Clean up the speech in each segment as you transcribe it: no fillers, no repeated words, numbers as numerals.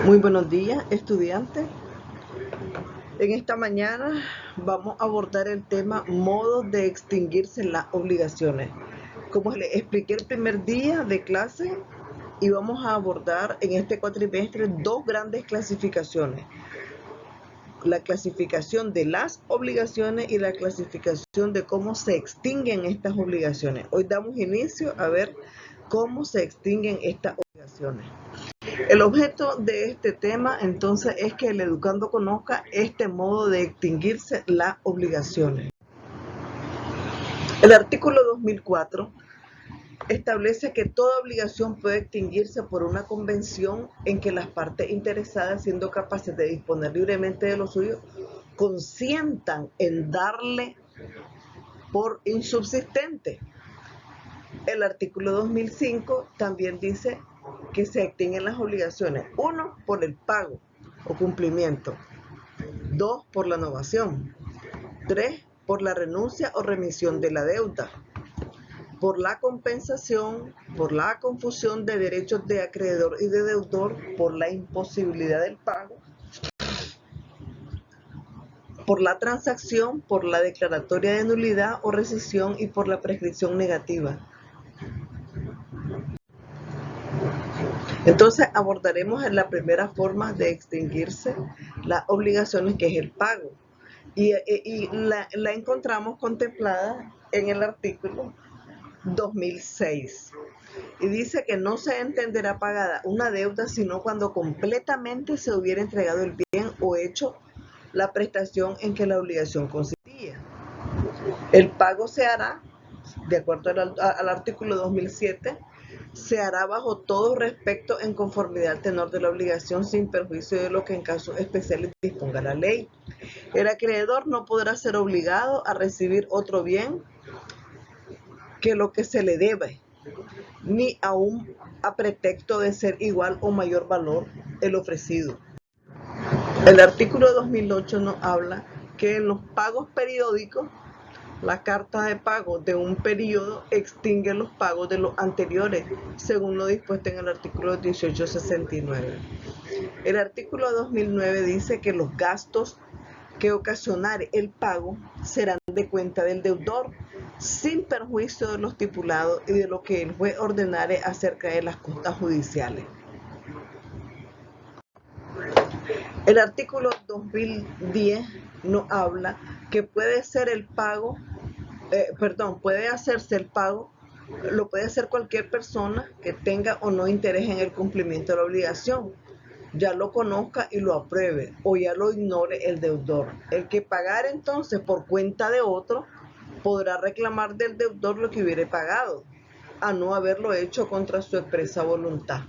Muy buenos días, estudiantes. En esta mañana vamos a abordar el tema modos de extinguirse las obligaciones. Como les expliqué el primer día de clase, y vamos a abordar en este cuatrimestre dos grandes clasificaciones. La clasificación de las obligaciones y la clasificación de cómo se extinguen estas obligaciones. Hoy damos inicio a ver cómo se extinguen estas obligaciones. El objeto de este tema entonces es que el educando conozca este modo de extinguirse las obligaciones. El artículo 2004 establece que toda obligación puede extinguirse por una convención en que las partes interesadas, siendo capaces de disponer libremente de lo suyo, consientan en darle por insubsistente. El artículo 2005 también dice que se extinguen las obligaciones. 1, por el pago o cumplimiento. 2, por la novación. 3, por la renuncia o remisión de la deuda. Por la compensación, por la confusión de derechos de acreedor y de deudor, por la imposibilidad del pago, por la transacción, por la declaratoria de nulidad o rescisión y por la prescripción negativa. Entonces abordaremos en la primera forma de extinguirse las obligaciones, que es el pago. Y la encontramos contemplada en el artículo 2006. Y dice que no se entenderá pagada una deuda sino cuando completamente se hubiera entregado el bien o hecho la prestación en que la obligación consistía. El pago se hará, de acuerdo al artículo 2007, se hará bajo todo respecto en conformidad al tenor de la obligación, sin perjuicio de lo que en casos especiales disponga la ley. El acreedor no podrá ser obligado a recibir otro bien que lo que se le debe, ni aún a pretexto de ser igual o mayor valor el ofrecido. El artículo 2008 nos habla que en los pagos periódicos, la carta de pago de un periodo extingue los pagos de los anteriores, según lo dispuesto en el artículo 1869. El artículo 2009 dice que los gastos que ocasionare el pago serán de cuenta del deudor, sin perjuicio de lo estipulado y de lo que el juez ordenare acerca de las costas judiciales. El artículo 2010 nos habla que puede ser el pago, puede hacerse el pago, lo puede hacer cualquier persona que tenga o no interés en el cumplimiento de la obligación, ya lo conozca y lo apruebe, o ya lo ignore el deudor. El que pagare entonces por cuenta de otro podrá reclamar del deudor lo que hubiere pagado, a no haberlo hecho contra su expresa voluntad.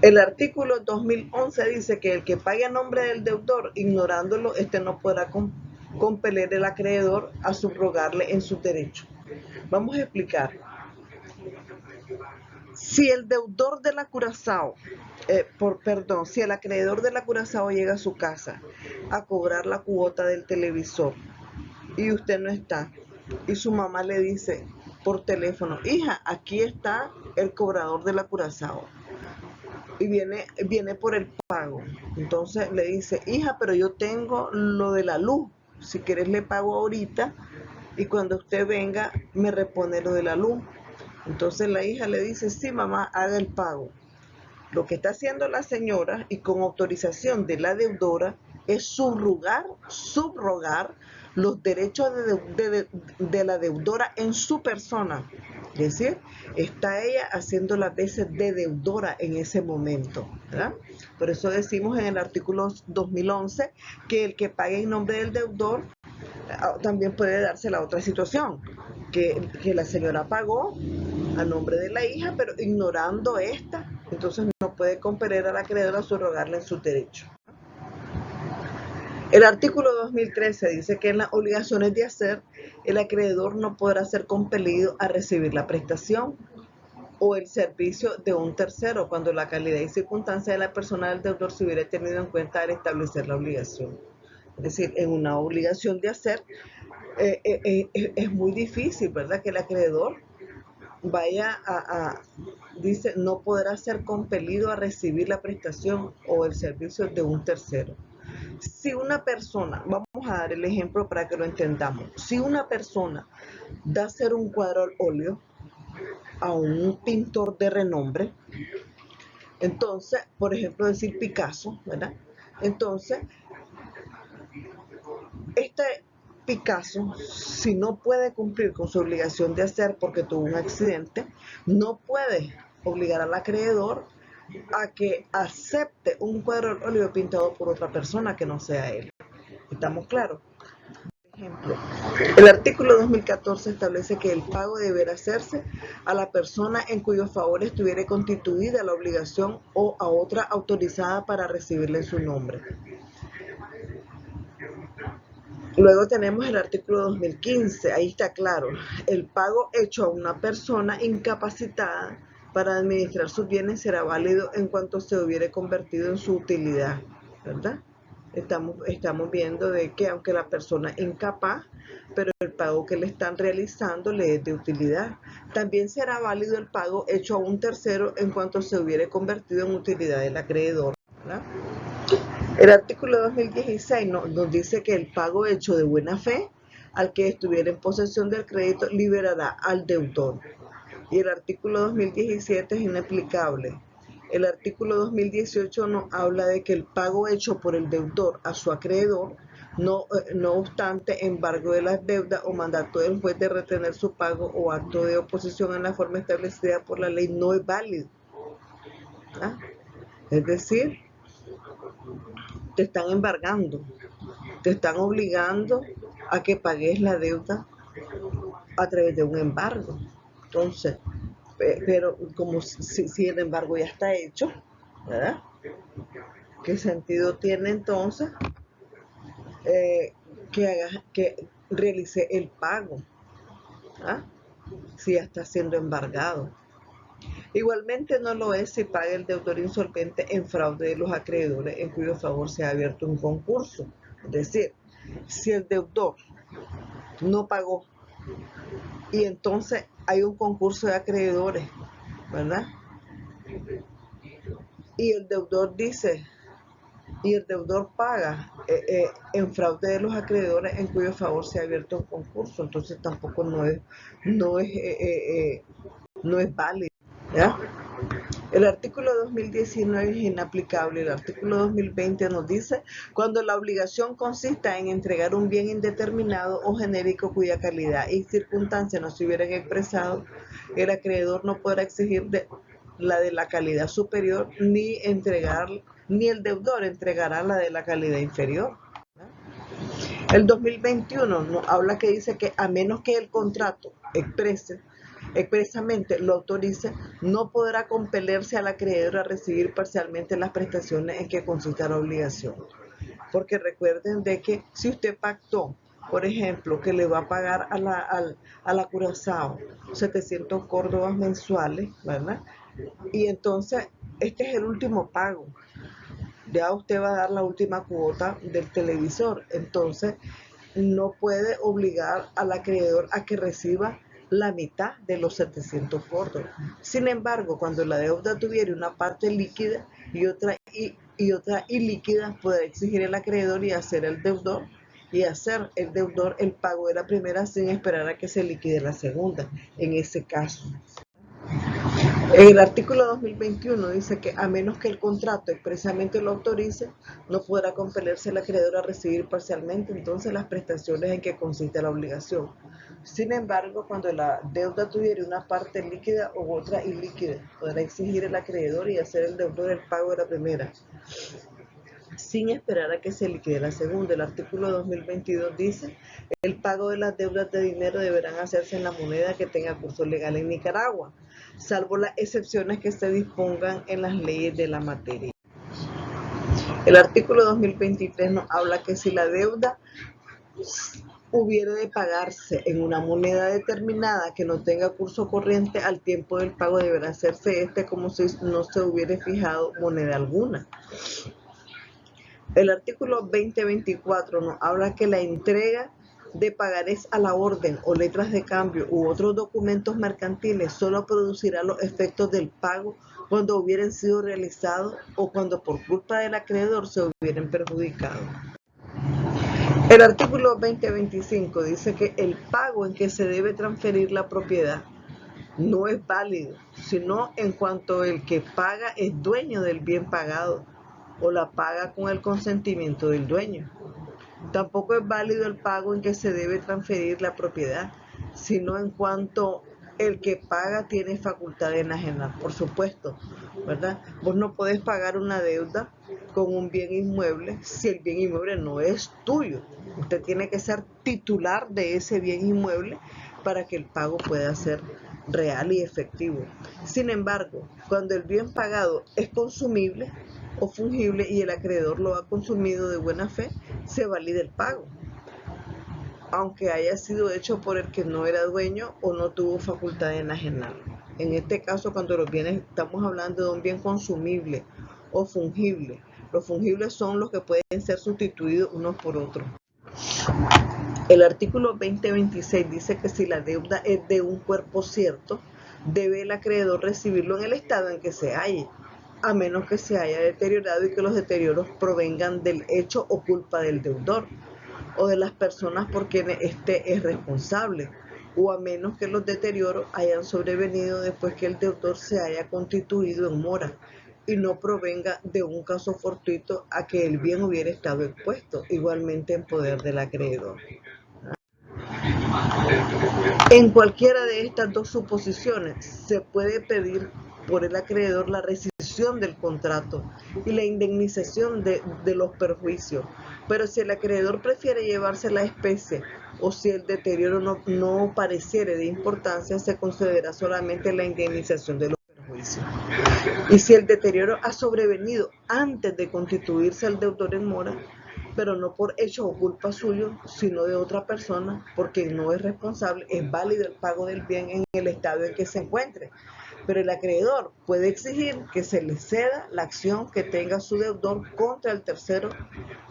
El artículo 2011 dice que el que pague a nombre del deudor, ignorándolo, no podrá compeler el acreedor a subrogarle en su derecho. Vamos a explicar. Si el deudor de la Curazao, si el acreedor de la Curazao llega a su casa a cobrar la cuota del televisor y usted no está, y su mamá le dice por teléfono: hija, aquí está el cobrador de la Curazao, y viene por el pago. Entonces le dice: hija, pero yo tengo lo de la luz, si quieres le pago ahorita y cuando usted venga me repone lo de la luz. Entonces la hija le dice: sí, mamá, haga el pago. Lo que está haciendo la señora, y con autorización de la deudora, es subrogar los derechos de la deudora en su persona. Es decir, está ella haciendo las veces de deudora en ese momento, ¿verdad? Por eso decimos en el artículo 2011 que el que pague en nombre del deudor también puede darse la otra situación, que la señora pagó a nombre de la hija, pero ignorando esta, entonces no puede compeler al acreedor a subrogarle en su derecho. El artículo 2013 dice que en las obligaciones de hacer, el acreedor no podrá ser compelido a recibir la prestación o el servicio de un tercero cuando la calidad y circunstancia de la persona del deudor se hubiera tenido en cuenta al establecer la obligación. Es decir, en una obligación de hacer es muy difícil, ¿verdad?, que el acreedor vaya dice no podrá ser compelido a recibir la prestación o el servicio de un tercero. Si una persona, vamos a dar el ejemplo para que lo entendamos, si una persona da a hacer un cuadro al óleo a un pintor de renombre, entonces, por ejemplo, decir Picasso, ¿verdad? Entonces, este Picasso, si no puede cumplir con su obligación de hacer porque tuvo un accidente, no puede obligar al acreedor a que acepte un cuadro al óleo pintado por otra persona que no sea él. ¿Estamos claros? Por ejemplo, el artículo 2014 establece que el pago deberá hacerse a la persona en cuyo favor estuviera constituida la obligación o a otra autorizada para recibirla en su nombre. Luego tenemos el artículo 2015, ahí está claro, el pago hecho a una persona incapacitada para administrar sus bienes será válido en cuanto se hubiere convertido en su utilidad, ¿verdad? Estamos viendo de que aunque la persona es incapaz, pero el pago que le están realizando le es de utilidad. También será válido el pago hecho a un tercero en cuanto se hubiere convertido en utilidad del acreedor, ¿verdad? El artículo 2016 nos dice que el pago hecho de buena fe al que estuviera en posesión del crédito liberará al deudor. Y el artículo 2017 es inaplicable. El artículo 2018 nos habla de que el pago hecho por el deudor a su acreedor, no obstante embargo de las deudas o mandato del juez de retener su pago o acto de oposición en la forma establecida por la ley, no es válido. ¿Ah? Es decir, te están embargando, te están obligando a que pagues la deuda a través de un embargo. Entonces, pero como si el embargo ya está hecho, ¿verdad? ¿Qué sentido tiene entonces que realice el pago? ¿Ah? Si ya está siendo embargado. Igualmente no lo es si paga el deudor insolvente en fraude de los acreedores en cuyo favor se ha abierto un concurso. Es decir, si el deudor no pagó y entonces hay un concurso de acreedores, ¿verdad? Y el deudor dice, y el deudor paga en fraude de los acreedores en cuyo favor se ha abierto un concurso, entonces tampoco no es válido, ¿ya? El artículo 2019 es inaplicable. El artículo 2020 nos dice, cuando la obligación consista en entregar un bien indeterminado o genérico cuya calidad y circunstancias no se hubieran expresado, el acreedor no podrá exigir la de la calidad superior ni el deudor entregará la de la calidad inferior. El 2021 nos habla que dice que a menos que el contrato expresamente lo autorice, no podrá compelerse al acreedor a recibir parcialmente las prestaciones en que consiste la obligación. Porque recuerden de que si usted pactó, por ejemplo, que le va a pagar a la Curazao 700 córdobas mensuales, ¿verdad? Y entonces este es el último pago. Ya usted va a dar la última cuota del televisor, entonces no puede obligar al acreedor a que reciba la mitad de los 700 córdobas. Sin embargo, cuando la deuda tuviera una parte líquida y otra ilíquida, podrá exigir el acreedor y hacer el deudor el pago de la primera sin esperar a que se liquide la segunda, en ese caso. El artículo 2021 dice que a menos que el contrato expresamente lo autorice, no podrá compelerse el acreedor a recibir parcialmente entonces las prestaciones en que consiste la obligación. Sin embargo, cuando la deuda tuviera una parte líquida u otra ilíquida, podrá exigir el acreedor y hacer el deudor el pago de la primera, sin esperar a que se liquide la segunda. El artículo 2022 dice, el pago de las deudas de dinero deberán hacerse en la moneda que tenga curso legal en Nicaragua, salvo las excepciones que se dispongan en las leyes de la materia. El artículo 2023 nos habla que si la deuda hubiera de pagarse en una moneda determinada que no tenga curso corriente, al tiempo del pago deberá hacerse como si no se hubiera fijado moneda alguna. El artículo 2024 nos habla que la entrega de pagarés a la orden o letras de cambio u otros documentos mercantiles solo producirá los efectos del pago cuando hubieran sido realizados o cuando por culpa del acreedor se hubieran perjudicado. El artículo 2025 dice que el pago en que se debe transferir la propiedad no es válido, sino en cuanto el que paga es dueño del bien pagado o la paga con el consentimiento del dueño. Tampoco es válido el pago en que se debe transferir la propiedad, sino en cuanto el que paga tiene facultad de enajenar. Por supuesto, ¿verdad? Vos no podés pagar una deuda con un bien inmueble si el bien inmueble no es tuyo. Usted tiene que ser titular de ese bien inmueble para que el pago pueda ser real y efectivo. Sin embargo, cuando el bien pagado es consumible o fungible y el acreedor lo ha consumido de buena fe, se valida el pago, aunque haya sido hecho por el que no era dueño o no tuvo facultad de enajenarlo. En este caso, cuando los bienes, estamos hablando de un bien consumible o fungible. Los fungibles son los que pueden ser sustituidos unos por otros. El artículo 2026 dice que si la deuda es de un cuerpo cierto, debe el acreedor recibirlo en el estado en que se halle, a menos que se haya deteriorado y que los deterioros provengan del hecho o culpa del deudor o de las personas por quienes éste es responsable, o a menos que los deterioros hayan sobrevenido después que el deudor se haya constituido en mora y no provenga de un caso fortuito a que el bien hubiera estado expuesto, igualmente en poder del acreedor. En cualquiera de estas dos suposiciones se puede pedir por el acreedor la rescisión del contrato y la indemnización de los perjuicios, pero si el acreedor prefiere llevarse la especie o si el deterioro no pareciere de importancia, se concederá solamente la indemnización de los perjuicios. Y si el deterioro ha sobrevenido antes de constituirse el deudor en mora, pero no por hecho o culpa suyo, sino de otra persona, por quien no es responsable, es válido el pago del bien en el estado en que se encuentre. Pero el acreedor puede exigir que se le ceda la acción que tenga su deudor contra el tercero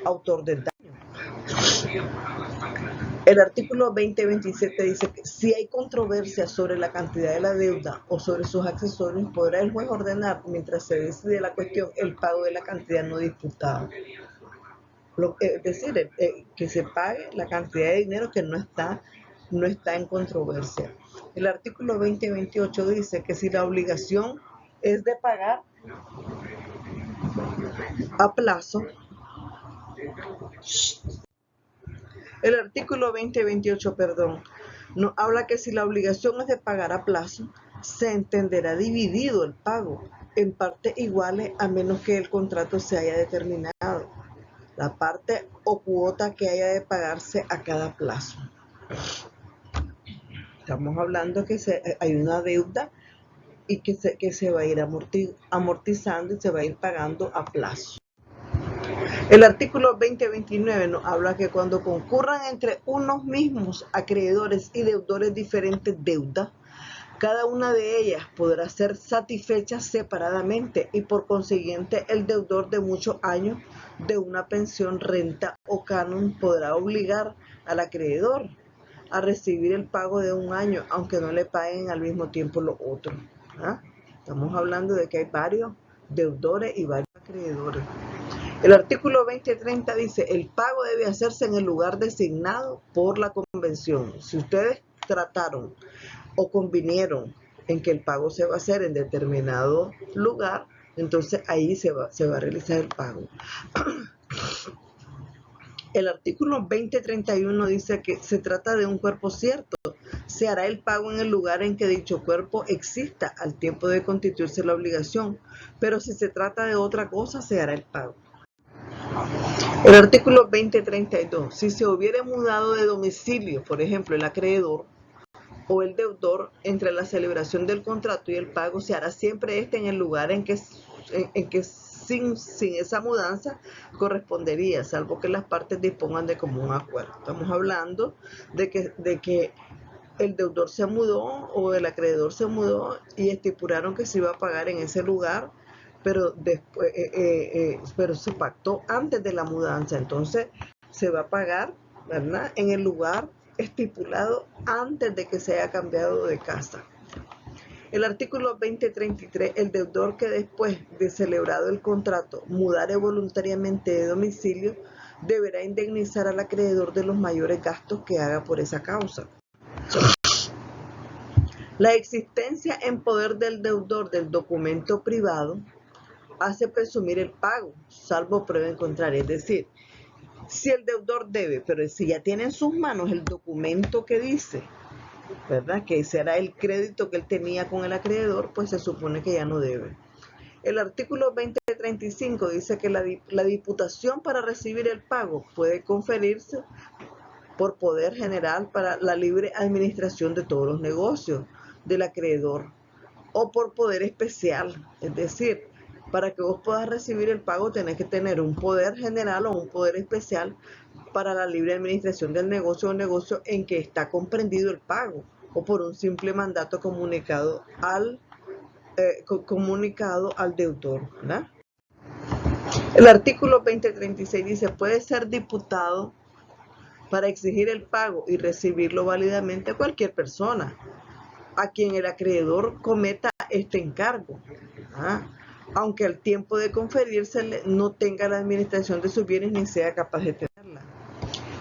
autor del daño. El artículo 2027 dice que si hay controversia sobre la cantidad de la deuda o sobre sus accesorios, podrá el juez ordenar, mientras se decide la cuestión, el pago de la cantidad no disputada. Es decir, que se pague la cantidad de dinero que no está en controversia. El artículo 2028 dice que si la obligación es de pagar a plazo, el artículo 2028, nos habla que si la obligación es de pagar a plazo, se entenderá dividido el pago en partes iguales a menos que el contrato se haya determinado la parte o cuota que haya de pagarse a cada plazo. Estamos hablando que hay una deuda y que se va a ir amortizando y se va a ir pagando a plazo. El artículo 2029 nos habla que cuando concurran entre unos mismos acreedores y deudores diferentes deudas, cada una de ellas podrá ser satisfecha separadamente y por consiguiente el deudor de muchos años de una pensión, renta o canon podrá obligar al acreedor a recibir el pago de un año, aunque no le paguen al mismo tiempo los otros. Estamos hablando de que hay varios deudores y varios acreedores. El artículo 2030 dice, el pago debe hacerse en el lugar designado por la convención. Si ustedes trataron o convinieron en que el pago se va a hacer en determinado lugar, entonces ahí se va a realizar el pago. El artículo 2031 dice que se trata de un cuerpo cierto. Se hará el pago en el lugar en que dicho cuerpo exista al tiempo de constituirse la obligación, pero si se trata de otra cosa, se hará el pago. El artículo 2032. Si se hubiere mudado de domicilio, por ejemplo, el acreedor o el deudor, entre la celebración del contrato y el pago, se hará siempre en el lugar en que sin esa mudanza correspondería, salvo que las partes dispongan de común acuerdo. Estamos hablando de que el deudor se mudó o el acreedor se mudó y estipularon que se iba a pagar en ese lugar, pero después, pero se pactó antes de la mudanza, entonces se va a pagar ¿verdad?, en el lugar estipulado antes de que se haya cambiado de casa. El artículo 2033, el deudor que después de celebrado el contrato mudare voluntariamente de domicilio deberá indemnizar al acreedor de los mayores gastos que haga por esa causa. La existencia en poder del deudor del documento privado hace presumir el pago, salvo prueba en contrario. Es decir, si el deudor debe, pero si ya tiene en sus manos el documento que dice, ¿verdad?, que ese era el crédito que él tenía con el acreedor, pues se supone que ya no debe. El artículo 2035 dice que la diputación para recibir el pago puede conferirse por poder general para la libre administración de todos los negocios del acreedor o por poder especial. Es decir, para que vos puedas recibir el pago tenés que tener un poder general o un poder especial para la libre administración del negocio o negocio en que está comprendido el pago, o por un simple mandato comunicado al deudor, ¿verdad? El artículo 2036 dice, puede ser diputado para exigir el pago y recibirlo válidamente a cualquier persona a quien el acreedor cometa este encargo, aunque al tiempo de conferírsele no tenga la administración de sus bienes ni sea capaz de tenerla.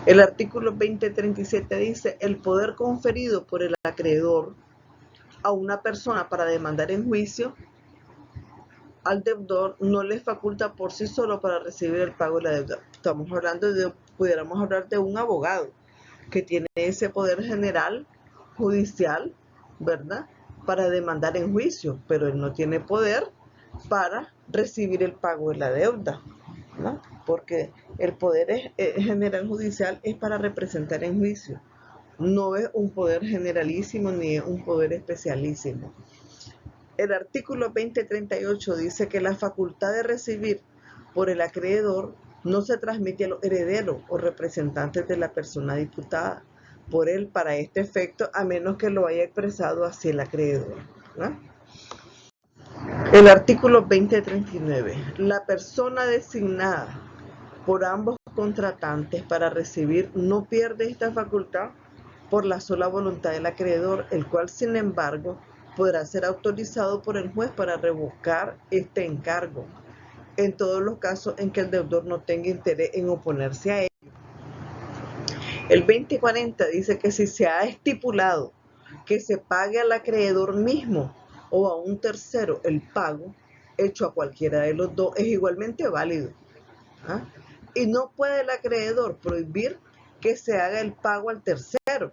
El artículo 2037 dice, el poder conferido por el acreedor a una persona para demandar en juicio al deudor no le faculta por sí solo para recibir el pago de la deuda. Pudiéramos hablar de un abogado que tiene ese poder general judicial, ¿verdad?, para demandar en juicio, pero él no tiene poder para recibir el pago de la deuda, ¿no?, porque el poder general judicial es para representar en juicio, no es un poder generalísimo ni es un poder especialísimo. El artículo 2038 dice que la facultad de recibir por el acreedor no se transmite a los herederos o representantes de la persona diputada por él para este efecto, a menos que lo haya expresado así el acreedor, ¿no? El artículo 2039. La persona designada por ambos contratantes para recibir no pierde esta facultad por la sola voluntad del acreedor, el cual, sin embargo, podrá ser autorizado por el juez para revocar este encargo, en todos los casos en que el deudor no tenga interés en oponerse a él. El 2040 dice que si se ha estipulado que se pague al acreedor mismo o a un tercero el pago hecho a cualquiera de los dos, es igualmente válido, y no puede el acreedor prohibir que se haga el pago al tercero,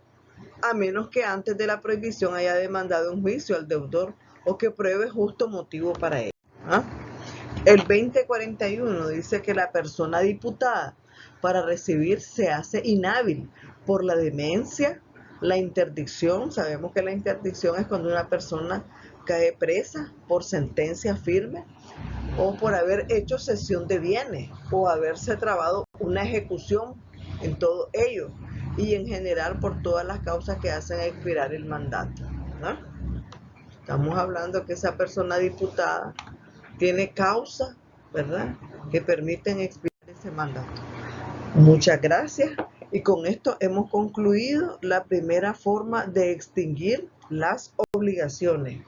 a menos que antes de la prohibición haya demandado en juicio al deudor o que pruebe justo motivo para ello. El 2041 dice que la persona diputada para recibir se hace inhábil por la demencia, la interdicción. Sabemos que la interdicción es cuando una persona cae presa por sentencia firme o por haber hecho cesión de bienes o haberse trabado una ejecución en todo ello, y en general por todas las causas que hacen expirar el mandato, ¿no? Estamos hablando que esa persona diputada tiene causas, ¿verdad?, que permiten expirar ese mandato. Muchas gracias, y con esto hemos concluido la primera forma de extinguir las obligaciones.